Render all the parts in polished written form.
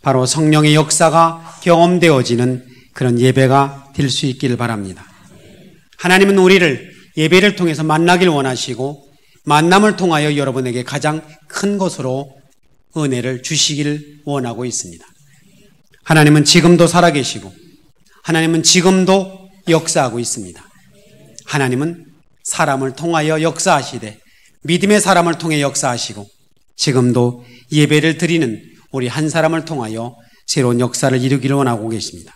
바로 성령의 역사가 경험되어지는 그런 예배가 될 수 있기를 바랍니다. 하나님은 우리를 예배를 통해서 만나길 원하시고 만남을 통하여 여러분에게 가장 큰 것으로 은혜를 주시길 원하고 있습니다. 하나님은 지금도 살아계시고 하나님은 지금도 역사하고 있습니다. 하나님은 사람을 통하여 역사하시되 믿음의 사람을 통해 역사하시고 지금도 예배를 드리는 우리 한 사람을 통하여 새로운 역사를 이루기를 원하고 계십니다.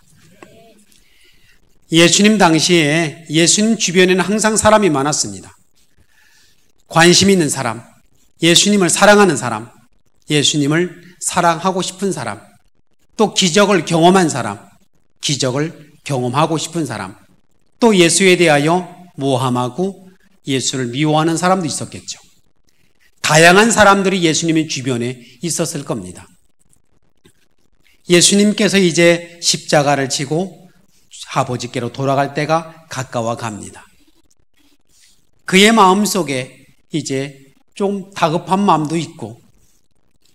예수님 당시에 예수님 주변에는 항상 사람이 많았습니다. 관심 있는 사람, 예수님을 사랑하는 사람, 예수님을 사랑하고 싶은 사람, 또 기적을 경험한 사람, 기적을 경험하고 싶은 사람, 또 예수에 대하여 모함하고 예수를 미워하는 사람도 있었겠죠. 다양한 사람들이 예수님의 주변에 있었을 겁니다. 예수님께서 이제 십자가를 지고 아버지께로 돌아갈 때가 가까워 갑니다. 그의 마음속에 이제 좀 다급한 마음도 있고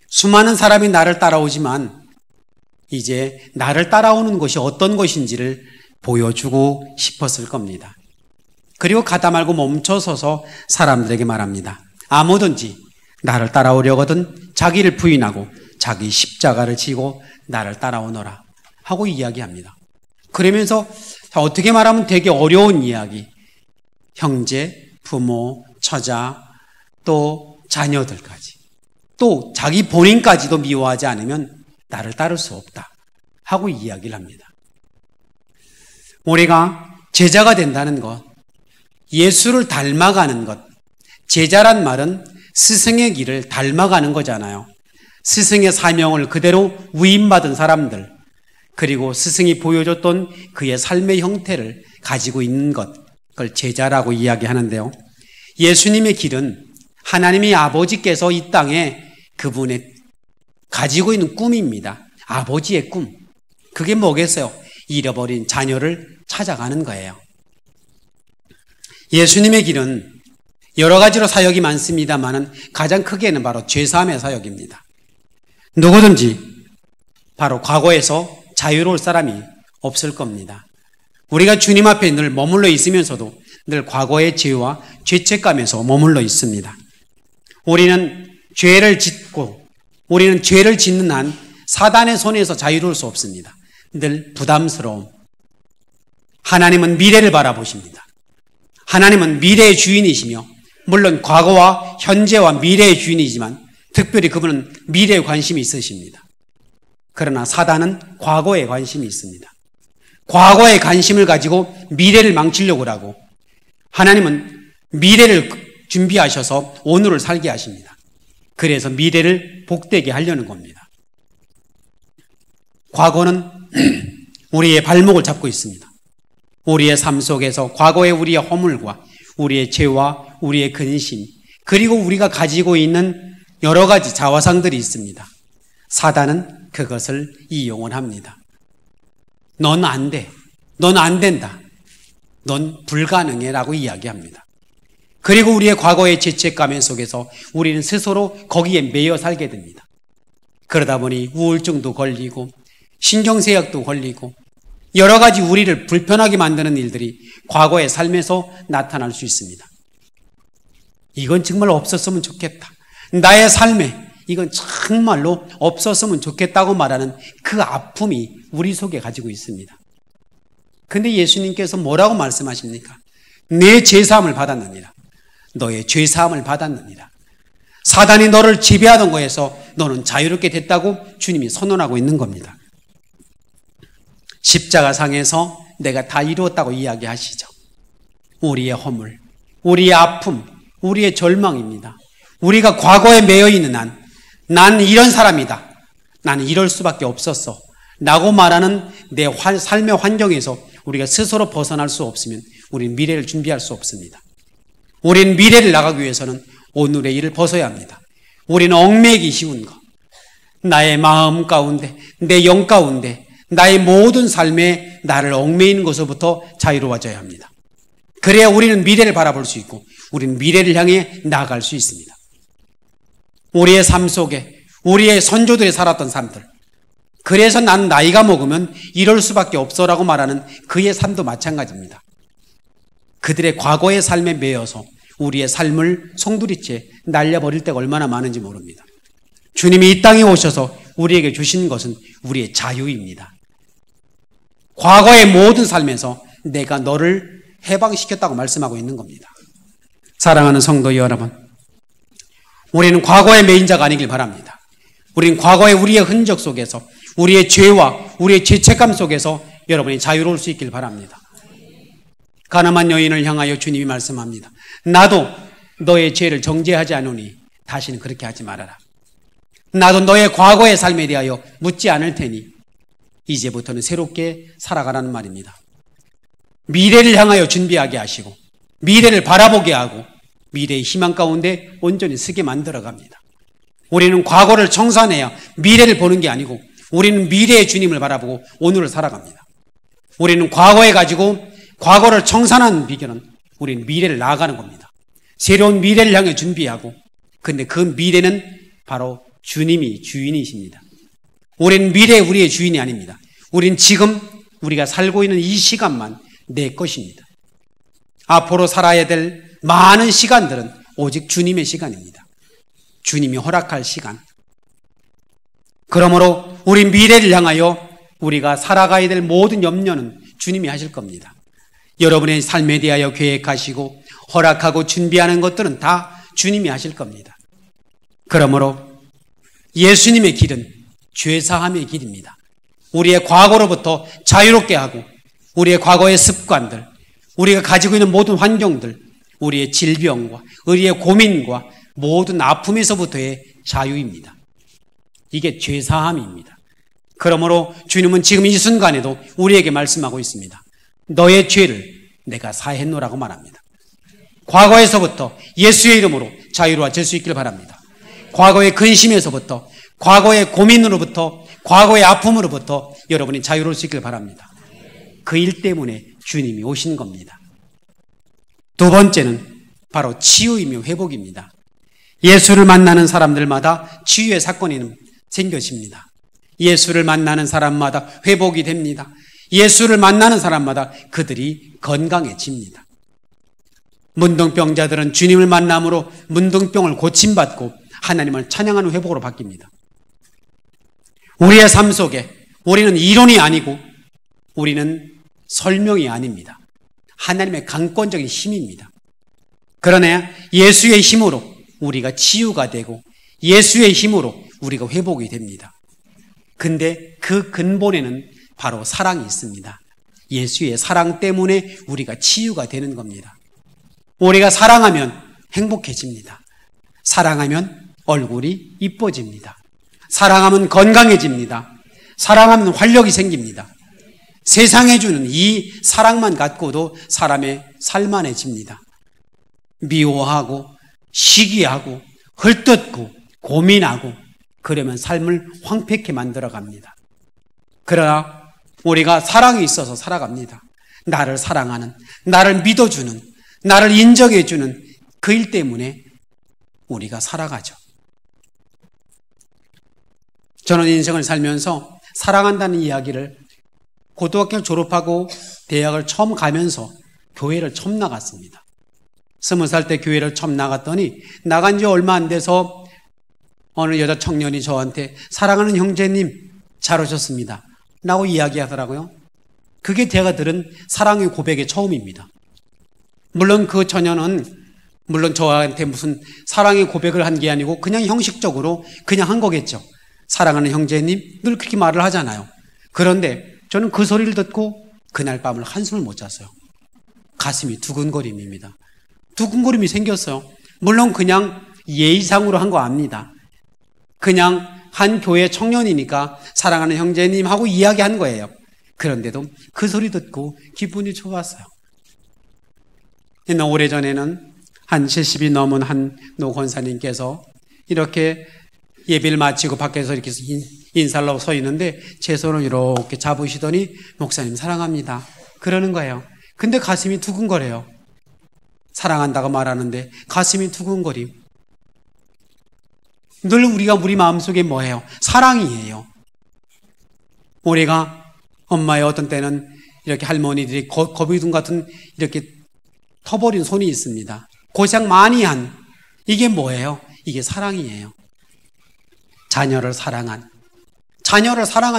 수많은 사람이 나를 따라오지만 이제 나를 따라오는 것이 어떤 것인지를 보여주고 싶었을 겁니다. 그리고 가다 말고 멈춰서서 사람들에게 말합니다. 아무든지 나를 따라오려거든 자기를 부인하고 자기 십자가를 지고 나를 따라오너라 하고 이야기합니다. 그러면서 어떻게 말하면 되게 어려운 이야기, 형제, 부모, 처자, 또 자녀들까지, 또 자기 본인까지도 미워하지 않으면 나를 따를 수 없다 하고 이야기를 합니다. 우리가 제자가 된다는 것, 예수를 닮아가는 것, 제자란 말은 스승의 길을 닮아가는 거잖아요. 스승의 사명을 그대로 위임받은 사람들, 그리고 스승이 보여줬던 그의 삶의 형태를 가지고 있는 것, 그걸 제자라고 이야기하는데요. 예수님의 길은 하나님의 아버지께서 이 땅에 그분의 가지고 있는 꿈입니다. 아버지의 꿈. 그게 뭐겠어요? 잃어버린 자녀를 찾아가는 거예요. 예수님의 길은 여러 가지로 사역이 많습니다만 가장 크게는 바로 죄사함의 사역입니다. 누구든지 바로 과거에서 자유로울 사람이 없을 겁니다. 우리가 주님 앞에 늘 머물러 있으면서도 늘 과거의 죄와 죄책감에서 머물러 있습니다. 우리는 죄를 짓는 한 사단의 손에서 자유로울 수 없습니다. 늘 부담스러움. 하나님은 미래를 바라보십니다. 하나님은 미래의 주인이시며 물론 과거와 현재와 미래의 주인이지만 특별히 그분은 미래에 관심이 있으십니다. 그러나 사단은 과거에 관심이 있습니다. 과거에 관심을 가지고 미래를 망치려고 하고 하나님은 미래를 준비하셔서 오늘을 살게 하십니다. 그래서 미래를 복되게 하려는 겁니다. 과거는 우리의 발목을 잡고 있습니다. 우리의 삶 속에서 과거의 우리의 허물과 우리의 죄와 우리의 근심 그리고 우리가 가지고 있는 여러 가지 자화상들이 있습니다. 사단은 그것을 이용을 합니다. 넌 안 돼. 넌 안 된다. 넌 불가능해 라고 이야기합니다. 그리고 우리의 과거의 죄책감 속에서 우리는 스스로 거기에 매여 살게 됩니다. 그러다 보니 우울증도 걸리고 신경쇠약도 걸리고 여러 가지 우리를 불편하게 만드는 일들이 과거의 삶에서 나타날 수 있습니다. 이건 정말 없었으면 좋겠다. 나의 삶에 이건 정말로 없었으면 좋겠다고 말하는 그 아픔이 우리 속에 가지고 있습니다. 근데 예수님께서 뭐라고 말씀하십니까? 내 죄사함을 받았느니라. 너의 죄사함을 받았느니라. 사단이 너를 지배하던 거에서 너는 자유롭게 됐다고 주님이 선언하고 있는 겁니다. 십자가상에서 내가 다 이루었다고 이야기하시죠. 우리의 허물, 우리의 아픔, 우리의 절망입니다. 우리가 과거에 매여 있는 난 이런 사람이다. 나는 이럴 수밖에 없었어. 라고 말하는 내 삶의 환경에서 우리가 스스로 벗어날 수 없으면 우리는 미래를 준비할 수 없습니다. 우리는 미래를 나가기 위해서는 오늘의 일을 벗어야 합니다. 우리는 얽매이기 쉬운 것, 나의 마음 가운데, 내 영 가운데, 나의 모든 삶에 나를 얽매이는 것으로부터 자유로워져야 합니다. 그래야 우리는 미래를 바라볼 수 있고 우리는 미래를 향해 나아갈 수 있습니다. 우리의 삶 속에 우리의 선조들이 살았던 삶들, 그래서 나는 나이가 먹으면 이럴 수밖에 없어라고 말하는 그의 삶도 마찬가지입니다. 그들의 과거의 삶에 매여서 우리의 삶을 송두리째 날려버릴 때가 얼마나 많은지 모릅니다. 주님이 이 땅에 오셔서 우리에게 주신 것은 우리의 자유입니다. 과거의 모든 삶에서 내가 너를 해방시켰다고 말씀하고 있는 겁니다. 사랑하는 성도 여러분, 우리는 과거의 매인 자가 아니길 바랍니다. 우리는 과거의 우리의 흔적 속에서, 우리의 죄와 우리의 죄책감 속에서 여러분이 자유로울 수 있길 바랍니다. 가늠한 여인을 향하여 주님이 말씀합니다. 나도 너의 죄를 정죄하지 않으니 다시는 그렇게 하지 말아라. 나도 너의 과거의 삶에 대하여 묻지 않을 테니 이제부터는 새롭게 살아가라는 말입니다. 미래를 향하여 준비하게 하시고 미래를 바라보게 하고 미래의 희망 가운데 온전히 서게 만들어갑니다. 우리는 과거를 청산해야 미래를 보는 게 아니고 우리는 미래의 주님을 바라보고 오늘을 살아갑니다. 우리는 과거에 가지고 과거를 청산하는 비결은 우리는 미래를 나아가는 겁니다. 새로운 미래를 향해 준비하고, 근데 그 미래는 바로 주님이 주인이십니다. 우리는 미래의 우리의 주인이 아닙니다. 우리는 지금 우리가 살고 있는 이 시간만 내 것입니다. 앞으로 살아야 될 많은 시간들은 오직 주님의 시간입니다. 주님이 허락할 시간. 그러므로 우리 미래를 향하여 우리가 살아가야 될 모든 염려는 주님이 하실 겁니다. 여러분의 삶에 대하여 계획하시고 허락하고 준비하는 것들은 다 주님이 하실 겁니다. 그러므로 예수님의 길은 죄사함의 길입니다. 우리의 과거로부터 자유롭게 하고 우리의 과거의 습관들, 우리가 가지고 있는 모든 환경들, 우리의 질병과 우리의 고민과 모든 아픔에서부터의 자유입니다. 이게 죄사함입니다. 그러므로 주님은 지금 이 순간에도 우리에게 말씀하고 있습니다. 너의 죄를 내가 사했노라고 말합니다. 과거에서부터 예수의 이름으로 자유로워질 수 있길 바랍니다. 과거의 근심에서부터, 과거의 고민으로부터, 과거의 아픔으로부터 여러분이 자유로울 수 있길 바랍니다. 그 일 때문에 주님이 오신 겁니다. 두 번째는 바로 치유이며 회복입니다. 예수를 만나는 사람들마다 치유의 사건이 생겨집니다. 예수를 만나는 사람마다 회복이 됩니다. 예수를 만나는 사람마다 그들이 건강해집니다. 문둥병자들은 주님을 만남으로 문둥병을 고침받고 하나님을 찬양하는 회복으로 바뀝니다. 우리의 삶 속에 우리는 이론이 아니고 우리는 설명이 아닙니다. 하나님의 강권적인 힘입니다. 그러나 예수의 힘으로 우리가 치유가 되고 예수의 힘으로 우리가 회복이 됩니다. 근데 그 근본에는 바로 사랑이 있습니다. 예수의 사랑 때문에 우리가 치유가 되는 겁니다. 우리가 사랑하면 행복해집니다. 사랑하면 얼굴이 이뻐집니다. 사랑하면 건강해집니다. 사랑하면 활력이 생깁니다. 세상에 주는 이 사랑만 갖고도 사람의 살만해집니다. 미워하고 시기하고 헐뜯고 고민하고 그러면 삶을 황폐케 만들어갑니다. 그러나 우리가 사랑이 있어서 살아갑니다. 나를 사랑하는, 나를 믿어주는, 나를 인정해주는 그 일 때문에 우리가 살아가죠. 저는 인생을 살면서 사랑한다는 이야기를 고등학교를 졸업하고 대학을 처음 가면서 교회를 처음 나갔습니다. 20살 때 교회를 처음 나갔더니 나간 지 얼마 안 돼서 어느 여자 청년이 저한테 사랑하는 형제님 잘 오셨습니다 라고 이야기하더라고요. 그게 제가 들은 사랑의 고백의 처음입니다. 물론 그 처녀는 저한테 무슨 사랑의 고백을 한 게 아니고 그냥 형식적으로 그냥 한 거겠죠. 사랑하는 형제님 늘 그렇게 말을 하잖아요. 그런데 저는 그 소리를 듣고 그날 밤을 한숨을 못 잤어요. 가슴이 두근거림입니다. 두근거림이 생겼어요. 물론 그냥 예의상으로 한 거 압니다. 그냥 한 교회 청년이니까 사랑하는 형제님 하고 이야기한 거예요. 그런데도 그 소리 듣고 기분이 좋았어요. 오래전에는 한 70이 넘은 한 노 권사님께서 이렇게 예배를 마치고 밖에서 이렇게 인사를 하고 서 있는데 제 손을 이렇게 잡으시더니 목사님 사랑합니다 그러는 거예요. 근데 가슴이 두근거려요. 사랑한다고 말하는데 가슴이 두근거림. 늘 우리 마음속에 뭐예요? 사랑이에요. 우리가 엄마의 어떤 때는 이렇게 할머니들이 거미둥 같은 이렇게 터버린 손이 있습니다. 고생 많이 한 이게 뭐예요? 이게 사랑이에요. 자녀를 사랑한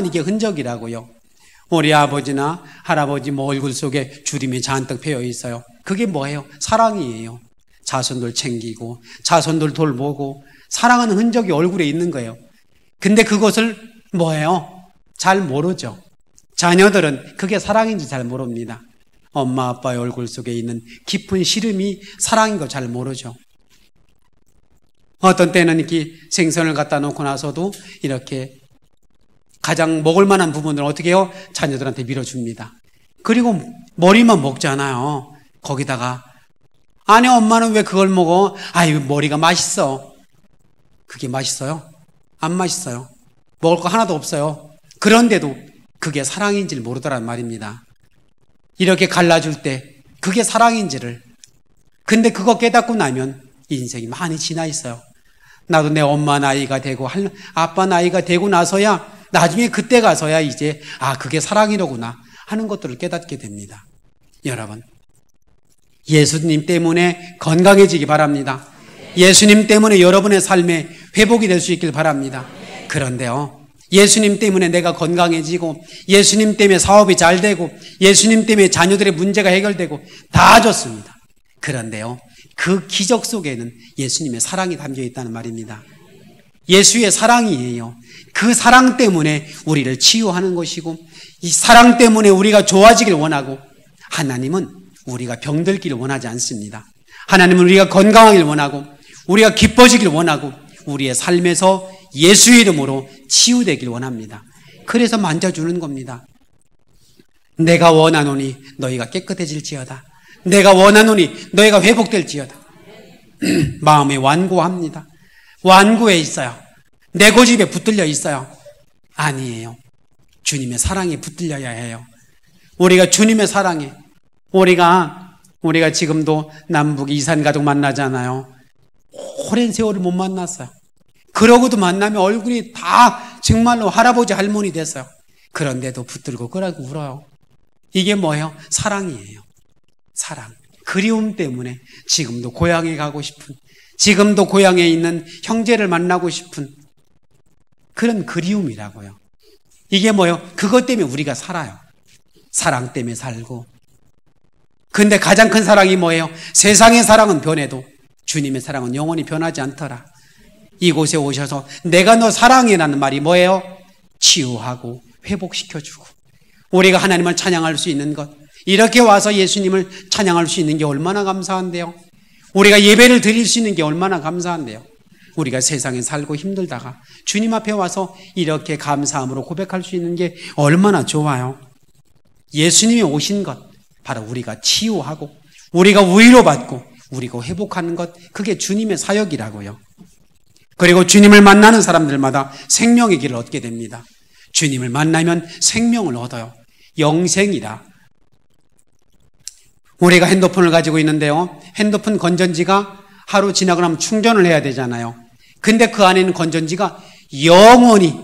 이게 흔적이라고요. 우리 아버지나 할아버지 얼굴 속에 주름이 잔뜩 배어 있어요. 그게 뭐예요? 사랑이에요. 자손들 챙기고 자손들 돌보고 사랑하는 흔적이 얼굴에 있는 거예요. 근데 그것을 뭐예요? 잘 모르죠. 자녀들은 그게 사랑인지 잘 모릅니다. 엄마 아빠의 얼굴 속에 있는 깊은 시름이 사랑인 거 잘 모르죠. 어떤 때는 이렇게 생선을 갖다 놓고 나서도 이렇게 가장 먹을 만한 부분을 어떻게 해요? 자녀들한테 밀어줍니다. 그리고 머리만 먹잖아요. 거기다가 아니 엄마는 왜 그걸 먹어? 아유 머리가 맛있어. 그게 맛있어요? 안 맛있어요. 먹을 거 하나도 없어요. 그런데도 그게 사랑인지를 모르더란 말입니다. 이렇게 갈라줄 때 그게 사랑인지를. 근데 그거 깨닫고 나면 인생이 많이 지나 있어요. 나도 내 엄마 나이가 되고 아빠 나이가 되고 나서야 나중에 그때 가서야 이제 그게 사랑이로구나 하는 것들을 깨닫게 됩니다. 여러분 예수님 때문에 건강해지기 바랍니다. 예수님 때문에 여러분의 삶에 회복이 될 수 있길 바랍니다. 그런데요 예수님 때문에 내가 건강해지고 예수님 때문에 사업이 잘 되고 예수님 때문에 자녀들의 문제가 해결되고 다 좋습니다. 그런데요 그 기적 속에는 예수님의 사랑이 담겨 있다는 말입니다. 예수의 사랑이에요. 그 사랑 때문에 우리를 치유하는 것이고 이 사랑 때문에 우리가 좋아지길 원하고 하나님은 우리가 병들기를 원하지 않습니다. 하나님은 우리가 건강하길 원하고 우리가 기뻐지길 원하고 우리의 삶에서 예수의 이름으로 치유되길 원합니다. 그래서 만져주는 겁니다. 내가 원하노니 너희가 깨끗해질지어다. 내가 원하노니 너희가 회복될지어다. 마음이 완고합니다. 완고해 있어요. 내 고집에 붙들려 있어요. 아니에요. 주님의 사랑에 붙들려야 해요. 우리가 주님의 사랑에 우리가 지금도 남북 이산 가족 만나잖아요. 오랜 세월을 못 만났어요. 그러고도 만나면 얼굴이 다 정말로 할아버지 할머니 됐어요. 그런데도 붙들고 끄라고 울어요. 이게 뭐예요? 사랑이에요. 사랑. 그리움 때문에 지금도 고향에 가고 싶은, 지금도 고향에 있는 형제를 만나고 싶은 그런 그리움이라고요. 이게 뭐예요? 그것 때문에 우리가 살아요. 사랑 때문에 살고. 근데 가장 큰 사랑이 뭐예요? 세상의 사랑은 변해도 주님의 사랑은 영원히 변하지 않더라. 이곳에 오셔서 내가 너 사랑해라는 말이 뭐예요? 치유하고 회복시켜주고 우리가 하나님을 찬양할 수 있는 것, 이렇게 와서 예수님을 찬양할 수 있는 게 얼마나 감사한데요. 우리가 예배를 드릴 수 있는 게 얼마나 감사한데요. 우리가 세상에 살고 힘들다가 주님 앞에 와서 이렇게 감사함으로 고백할 수 있는 게 얼마나 좋아요. 예수님이 오신 것, 바로 우리가 치유하고 우리가 위로받고 우리가 회복하는 것, 그게 주님의 사역이라고요. 그리고 주님을 만나는 사람들마다 생명의 길을 얻게 됩니다. 주님을 만나면 생명을 얻어요. 영생이다. 우리가 핸드폰을 가지고 있는데요, 핸드폰 건전지가 하루 지나고 나면 충전을 해야 되잖아요. 근데 그 안에 있는 건전지가 영원히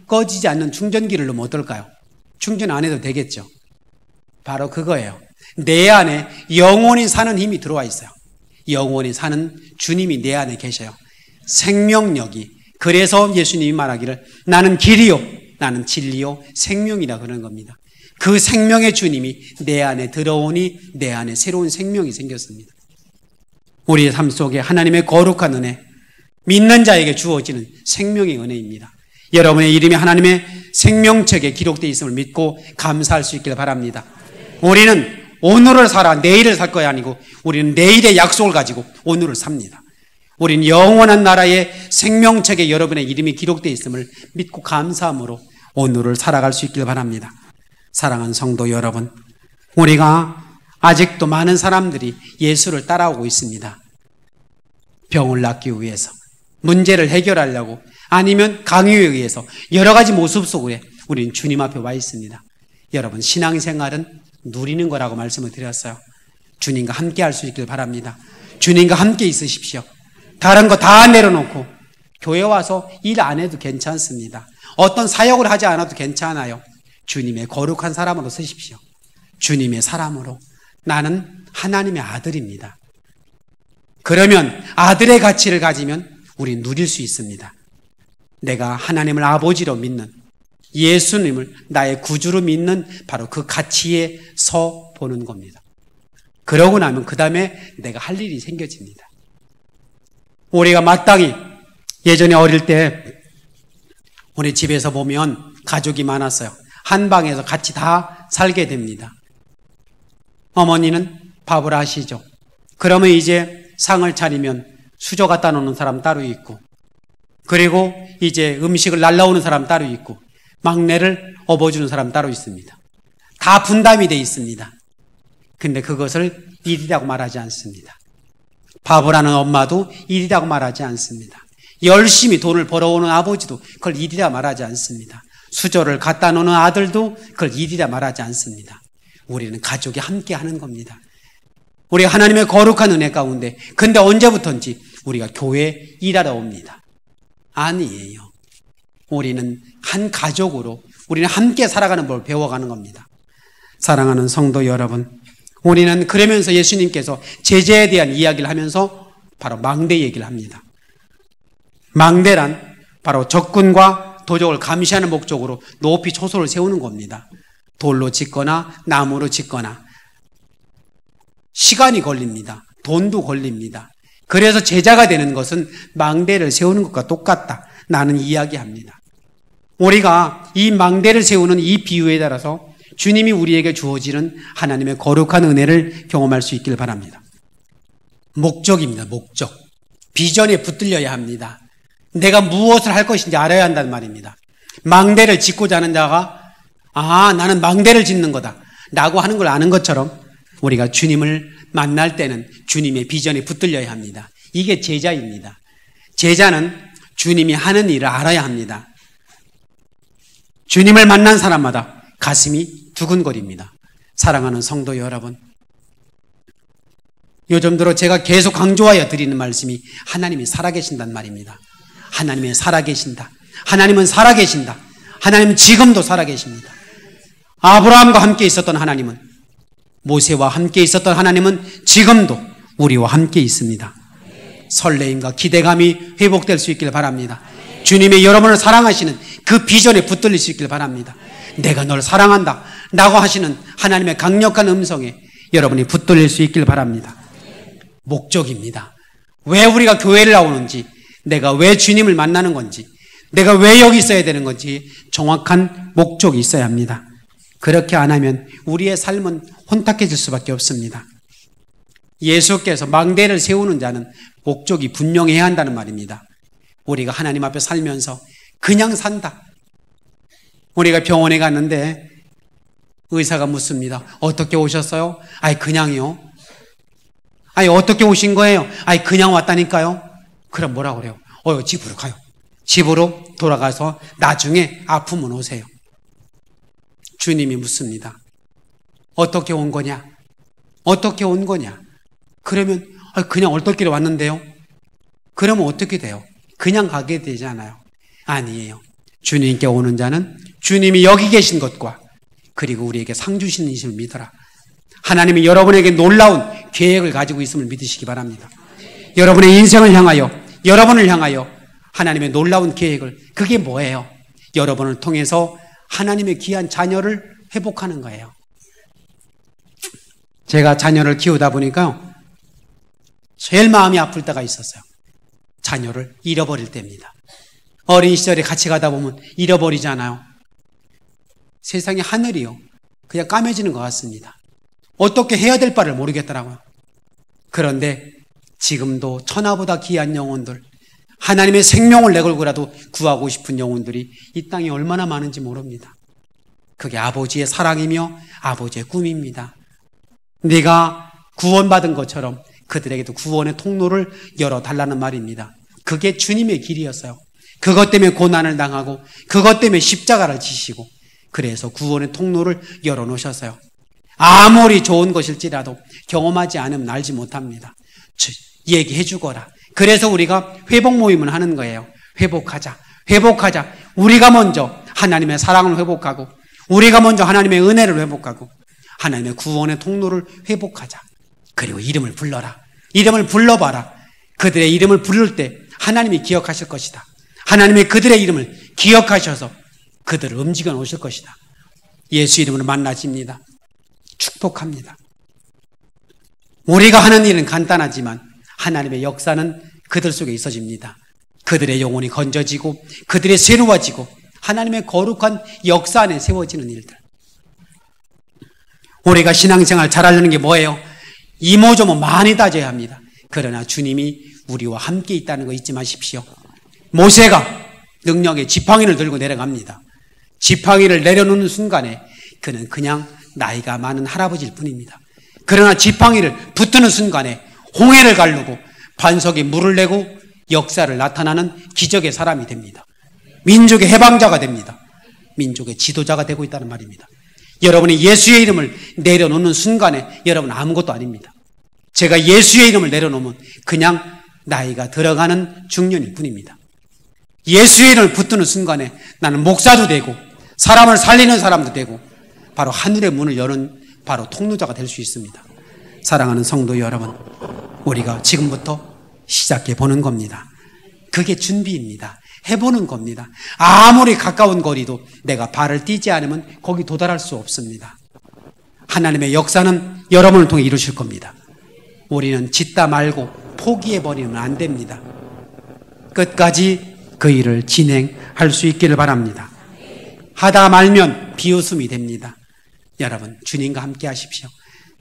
꺼지지 않는 충전기를 넣으면 어떨까요? 충전 안 해도 되겠죠. 바로 그거예요. 내 안에 영원히 사는 힘이 들어와 있어요. 영원히 사는 주님이 내 안에 계셔요. 생명력이. 그래서 예수님이 말하기를 나는 길이요, 나는 진리요, 생명이라 그러는 겁니다. 그 생명의 주님이 내 안에 들어오니 내 안에 새로운 생명이 생겼습니다. 우리의 삶 속에 하나님의 거룩한 은혜, 믿는 자에게 주어지는 생명의 은혜입니다. 여러분의 이름이 하나님의 생명책에 기록되어 있음을 믿고 감사할 수 있기를 바랍니다. 우리는 오늘을 살아 내일을 살 것이 아니고 우리는 내일의 약속을 가지고 오늘을 삽니다. 우리는 영원한 나라의 생명책에 여러분의 이름이 기록되어 있음을 믿고 감사함으로 오늘을 살아갈 수 있기를 바랍니다. 사랑하는 성도 여러분, 우리가 아직도 많은 사람들이 예수를 따라오고 있습니다. 병을 낫기 위해서, 문제를 해결하려고, 아니면 강요에 의해서 여러 가지 모습 속에 우리는 주님 앞에 와 있습니다. 여러분, 신앙생활은 누리는 거라고 말씀을 드렸어요. 주님과 함께 할 수 있길 바랍니다. 주님과 함께 있으십시오. 다른 거 다 내려놓고 교회 와서 일 안 해도 괜찮습니다. 어떤 사역을 하지 않아도 괜찮아요. 주님의 거룩한 사람으로 쓰십시오. 주님의 사람으로. 나는 하나님의 아들입니다. 그러면 아들의 가치를 가지면 우리 누릴 수 있습니다. 내가 하나님을 아버지로 믿는, 예수님을 나의 구주로 믿는 바로 그 가치에 서 보는 겁니다. 그러고 나면 그 다음에 내가 할 일이 생겨집니다. 우리가 마땅히 예전에 어릴 때 우리 집에서 보면 가족이 많았어요. 한 방에서 같이 다 살게 됩니다. 어머니는 밥을 하시죠. 그러면 이제 상을 차리면 수저 갖다 놓는 사람 따로 있고, 그리고 이제 음식을 날라오는 사람 따로 있고, 막내를 업어주는 사람 따로 있습니다. 다 분담이 되어 있습니다. 근데 그것을 일이라고 말하지 않습니다. 밥을 하는 엄마도 일이라고 말하지 않습니다. 열심히 돈을 벌어오는 아버지도 그걸 일이라 말하지 않습니다. 수저를 갖다 놓는 아들도 그걸 일이라 말하지 않습니다. 우리는 가족이 함께 하는 겁니다. 우리가 하나님의 거룩한 은혜 가운데, 근데 언제부턴지 우리가 교회에 일하러 옵니다. 아니에요. 우리는 한 가족으로 우리는 함께 살아가는 법을 배워가는 겁니다. 사랑하는 성도 여러분, 우리는 그러면서 예수님께서 제재에 대한 이야기를 하면서 바로 망대 얘기를 합니다. 망대란 바로 적군과 도적을 감시하는 목적으로 높이 초소를 세우는 겁니다. 돌로 짓거나 나무로 짓거나 시간이 걸립니다. 돈도 걸립니다. 그래서 제자가 되는 것은 망대를 세우는 것과 똑같다. 나는 이야기합니다. 우리가 이 망대를 세우는 이 비유에 따라서 주님이 우리에게 주어지는 하나님의 거룩한 은혜를 경험할 수 있길 바랍니다. 목적입니다. 목적. 비전에 붙들려야 합니다. 내가 무엇을 할 것인지 알아야 한다는 말입니다. 망대를 짓고자 하는 자가 나는 망대를 짓는 거다 라고 하는 걸 아는 것처럼 우리가 주님을 만날 때는 주님의 비전에 붙들려야 합니다. 이게 제자입니다. 제자는 주님이 하는 일을 알아야 합니다. 주님을 만난 사람마다 가슴이 두근거립니다. 사랑하는 성도 여러분, 요즘 들어 제가 계속 강조하여 드리는 말씀이 하나님이 살아계신단 말입니다. 하나님이 살아계신다. 하나님은 살아계신다. 하나님은 지금도 살아계십니다. 아브라함과 함께 있었던 하나님은, 모세와 함께 있었던 하나님은 지금도 우리와 함께 있습니다. 설레임과 기대감이 회복될 수 있길 바랍니다. 주님이 여러분을 사랑하시는 그 비전에 붙들릴 수 있길 바랍니다. 내가 널 사랑한다 라고 하시는 하나님의 강력한 음성에 여러분이 붙들릴 수 있길 바랍니다. 목적입니다. 왜 우리가 교회를 나오는지, 내가 왜 주님을 만나는 건지, 내가 왜 여기 있어야 되는 건지 정확한 목적이 있어야 합니다. 그렇게 안 하면 우리의 삶은 혼탁해질 수밖에 없습니다. 예수께서 망대를 세우는 자는 목적이 분명해야 한다는 말입니다. 우리가 하나님 앞에 살면서 그냥 산다. 우리가 병원에 갔는데 의사가 묻습니다. 어떻게 오셨어요? 그냥요. 어떻게 오신 거예요? 그냥 왔다니까요. 그럼 뭐라고 그래요? 집으로 가요. 집으로 돌아가서 나중에 아프면 오세요. 주님이 묻습니다. 어떻게 온 거냐? 어떻게 온 거냐? 그러면 그냥 얼떨결에 왔는데요. 그러면 어떻게 돼요? 그냥 가게 되잖아요. 아니에요. 주님께 오는 자는 주님이 여기 계신 것과 그리고 우리에게 상 주시는 이심을 믿어라. 하나님이 여러분에게 놀라운 계획을 가지고 있음을 믿으시기 바랍니다. 여러분의 인생을 향하여, 여러분을 향하여 하나님의 놀라운 계획을, 그게 뭐예요? 여러분을 통해서 하나님의 귀한 자녀를 회복하는 거예요. 제가 자녀를 키우다 보니까 제일 마음이 아플 때가 있었어요. 자녀를 잃어버릴 때입니다. 어린 시절에 같이 가다 보면 잃어버리잖아요. 세상의 하늘이요, 그냥 까매지는 것 같습니다. 어떻게 해야 될 바를 모르겠더라고요. 그런데 지금도 천하보다 귀한 영혼들, 하나님의 생명을 내걸고라도 구하고 싶은 영혼들이 이 땅에 얼마나 많은지 모릅니다. 그게 아버지의 사랑이며 아버지의 꿈입니다. 네가 구원받은 것처럼 그들에게도 구원의 통로를 열어달라는 말입니다. 그게 주님의 길이었어요. 그것 때문에 고난을 당하고 그것 때문에 십자가를 지시고 그래서 구원의 통로를 열어놓으셨어요. 아무리 좋은 것일지라도 경험하지 않으면 알지 못합니다. 얘기해 주거라. 그래서 우리가 회복 모임을 하는 거예요. 회복하자. 회복하자. 우리가 먼저 하나님의 사랑을 회복하고 우리가 먼저 하나님의 은혜를 회복하고 하나님의 구원의 통로를 회복하자. 그리고 이름을 불러라. 이름을 불러봐라. 그들의 이름을 부를 때 하나님이 기억하실 것이다. 하나님이 그들의 이름을 기억하셔서 그들을 움직여 놓으실 것이다. 예수 이름으로 만나십니다. 축복합니다. 우리가 하는 일은 간단하지만 하나님의 역사는 그들 속에 있어집니다. 그들의 영혼이 건져지고 그들이 새로워지고 하나님의 거룩한 역사 안에 세워지는 일들. 우리가 신앙생활 잘하려는 게 뭐예요? 이모저모 많이 따져야 합니다. 그러나 주님이 우리와 함께 있다는 거 잊지 마십시오. 모세가 능력의 지팡이를 들고 내려갑니다. 지팡이를 내려놓는 순간에 그는 그냥 나이가 많은 할아버지일 뿐입니다. 그러나 지팡이를 붙드는 순간에 홍해를 가르고 반석에 물을 내고 역사를 나타나는 기적의 사람이 됩니다. 민족의 해방자가 됩니다. 민족의 지도자가 되고 있다는 말입니다. 여러분이 예수의 이름을 내려놓는 순간에 여러분 아무것도 아닙니다. 제가 예수의 이름을 내려놓으면 그냥 나이가 들어가는 중년일 뿐입니다. 예수의 이름을 붙드는 순간에 나는 목사도 되고 사람을 살리는 사람도 되고 바로 하늘의 문을 여는 바로 통로자가 될 수 있습니다. 사랑하는 성도 여러분, 우리가 지금부터 시작해 보는 겁니다. 그게 준비입니다. 해보는 겁니다. 아무리 가까운 거리도 내가 발을 띄지 않으면 거기 도달할 수 없습니다. 하나님의 역사는 여러분을 통해 이루실 겁니다. 우리는 짓다 말고 포기해버리면 안 됩니다. 끝까지 그 일을 진행할 수 있기를 바랍니다. 하다 말면 비웃음이 됩니다. 여러분, 주님과 함께 하십시오.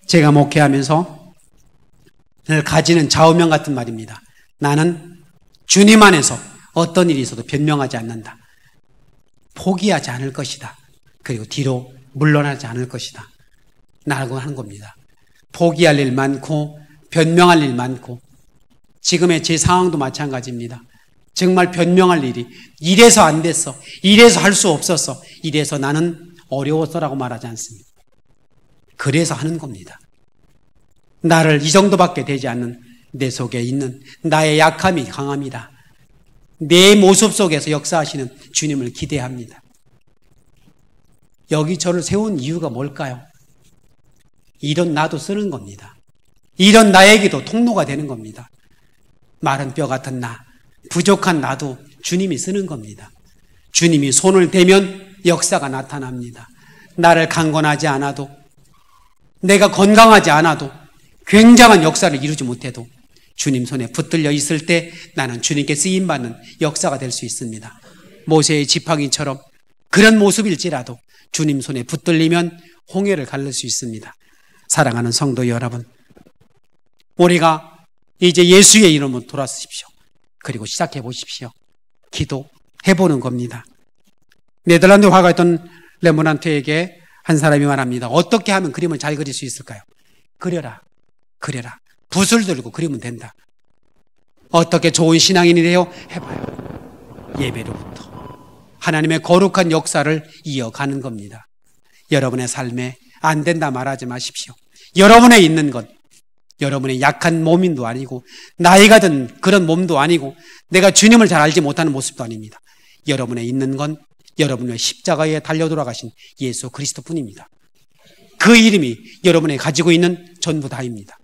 제가 목회하면서 늘 가지는 좌우명 같은 말입니다. 나는 주님 안에서 어떤 일이 있어도 변명하지 않는다. 포기하지 않을 것이다. 그리고 뒤로 물러나지 않을 것이다. 라고 하는 겁니다. 포기할 일 많고 변명할 일 많고 지금의 제 상황도 마찬가지입니다. 정말 변명할 일이 이래서 안 됐어. 이래서 할 수 없었어. 이래서 나는 어려웠어라고 말하지 않습니다. 그래서 하는 겁니다. 나를 이 정도밖에 되지 않는 내 속에 있는 나의 약함이 강합니다. 내 모습 속에서 역사하시는 주님을 기대합니다. 여기 저를 세운 이유가 뭘까요? 이런 나도 쓰는 겁니다. 이런 나에게도 통로가 되는 겁니다. 마른 뼈 같은 나, 부족한 나도 주님이 쓰는 겁니다. 주님이 손을 대면 역사가 나타납니다. 나를 강건하지 않아도, 내가 건강하지 않아도, 굉장한 역사를 이루지 못해도 주님 손에 붙들려 있을 때 나는 주님께 쓰임받는 역사가 될 수 있습니다. 모세의 지팡이처럼 그런 모습일지라도 주님 손에 붙들리면 홍해를 가를 수 있습니다. 사랑하는 성도 여러분, 우리가 이제 예수의 이름으로 돌아서십시오. 그리고 시작해 보십시오. 기도해보는 겁니다. 네덜란드 화가 있던 레모난트에게 한 사람이 말합니다. 어떻게 하면 그림을 잘 그릴 수 있을까요? 그려라. 붓을 들고 그리면 된다. 어떻게 좋은 신앙인이 돼요? 해봐요. 예배로부터 하나님의 거룩한 역사를 이어가는 겁니다. 여러분의 삶에 안 된다 말하지 마십시오. 여러분에 있는 것, 여러분의 약한 몸인도 아니고 나이가 든 그런 몸도 아니고 내가 주님을 잘 알지 못하는 모습도 아닙니다. 여러분에 있는 건 여러분의 십자가에 달려 돌아가신 예수 그리스도뿐입니다. 그 이름이 여러분이 가지고 있는 전부 다입니다.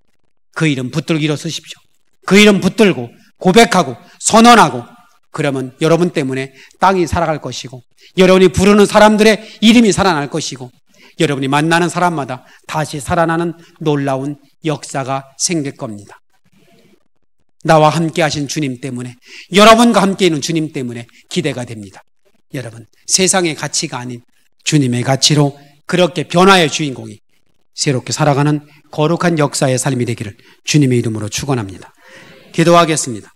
그 이름 붙들고 일어서십시오. 그 이름 붙들고 고백하고 선언하고 그러면 여러분 때문에 땅이 살아갈 것이고 여러분이 부르는 사람들의 이름이 살아날 것이고 여러분이 만나는 사람마다 다시 살아나는 놀라운 역사가 생길 겁니다. 나와 함께 하신 주님 때문에, 여러분과 함께 있는 주님 때문에 기대가 됩니다. 여러분, 세상의 가치가 아닌 주님의 가치로 그렇게 변화의 주인공이 새롭게 살아가는 거룩한 역사의 삶이 되기를 주님의 이름으로 축원합니다. 기도하겠습니다.